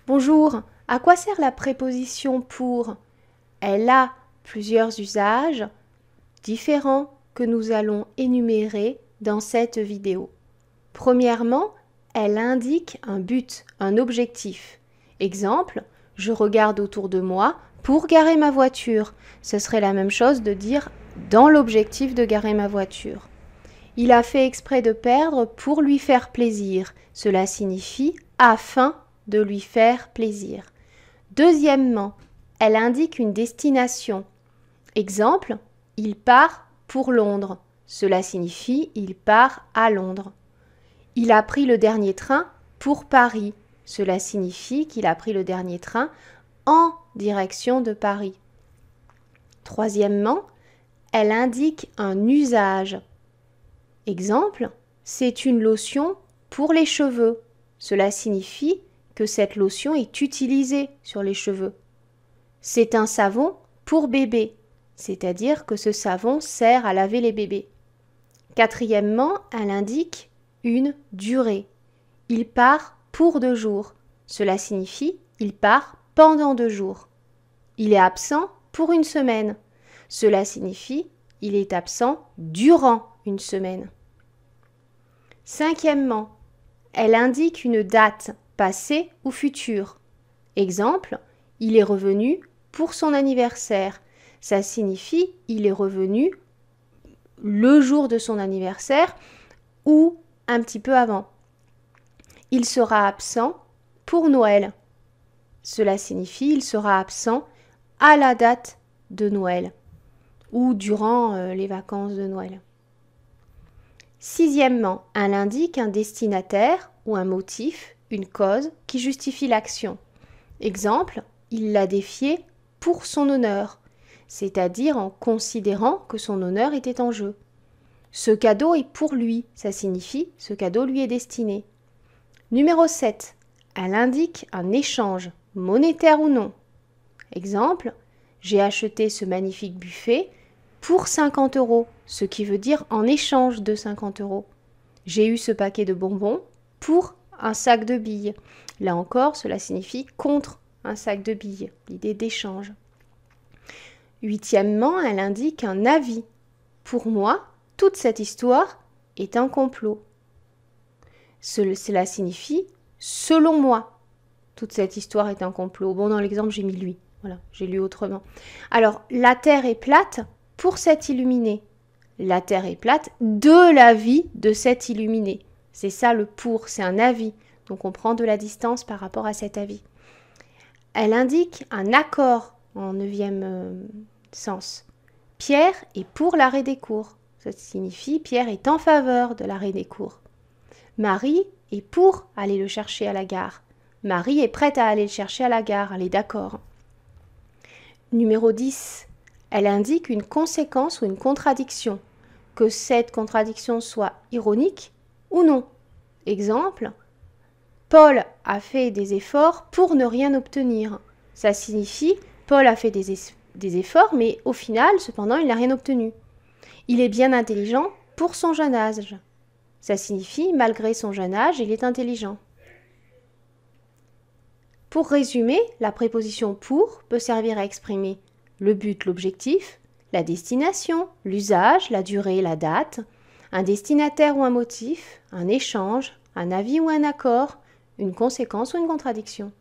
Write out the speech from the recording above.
Bonjour, à quoi sert la préposition pour? Elle a plusieurs usages différents que nous allons énumérer dans cette vidéo. Premièrement, elle indique un but, un objectif. Exemple, je regarde autour de moi pour garer ma voiture. Ce serait la même chose de dire dans l'objectif de garer ma voiture. Il a fait exprès de perdre pour lui faire plaisir. Cela signifie afin de lui faire plaisir. Deuxièmement, elle indique une destination. Exemple, il part pour Londres. Cela signifie il part à Londres. Il a pris le dernier train pour Paris. Cela signifie qu'il a pris le dernier train en direction de Paris. Troisièmement, elle indique un usage. Exemple, c'est une lotion pour les cheveux. Cela signifie que cette lotion est utilisée sur les cheveux. C'est un savon pour bébé, c'est-à-dire que ce savon sert à laver les bébés. Quatrièmement, elle indique une durée. Il part pour 2 jours. Cela signifie il part pendant 2 jours. Il est absent pour 1 semaine. Cela signifie il est absent durant 1 semaine. Cinquièmement, elle indique une date, passée ou future. Exemple, il est revenu pour son anniversaire. Ça signifie il est revenu le jour de son anniversaire ou un petit peu avant. Il sera absent pour Noël. Cela signifie il sera absent à la date de Noël ou durant les vacances de Noël. Sixièmement, elle indique un destinataire ou un motif, une cause qui justifie l'action. Exemple, il l'a défié pour son honneur, c'est-à-dire en considérant que son honneur était en jeu. Ce cadeau est pour lui, ça signifie ce cadeau lui est destiné. Numéro 7, elle indique un échange, monétaire ou non. Exemple, j'ai acheté ce magnifique buffet pour 50 €, ce qui veut dire en échange de 50 €. J'ai eu ce paquet de bonbons pour un sac de billes. Là encore, cela signifie contre un sac de billes, l'idée d'échange. Huitièmement, elle indique un avis. Pour moi, toute cette histoire est un complot. Cela signifie selon moi. Toute cette histoire est un complot. Bon, dans l'exemple, j'ai mis lui. Voilà, j'ai lu autrement. Alors, la Terre est plate pour cet illuminé. La Terre est plate de l'avis de cet illuminé. C'est ça le pour, c'est un avis. Donc on prend de la distance par rapport à cet avis. Elle indique un accord en 9e sens. Pierre est pour l'arrêt des cours. Ça signifie Pierre est en faveur de l'arrêt des cours. Marie est pour aller le chercher à la gare. Marie est prête à aller le chercher à la gare, elle est d'accord. Numéro 10. Elle indique une conséquence ou une contradiction, que cette contradiction soit ironique ou non. Exemple, Paul a fait des efforts pour ne rien obtenir. Ça signifie Paul a fait des efforts, mais au final, cependant, il n'a rien obtenu. Il est bien intelligent pour son jeune âge. Ça signifie, malgré son jeune âge, il est intelligent. Pour résumer, la préposition pour peut servir à exprimer le but, l'objectif, la destination, l'usage, la durée, la date, un destinataire ou un motif, un échange, un avis ou un accord, une conséquence ou une contradiction.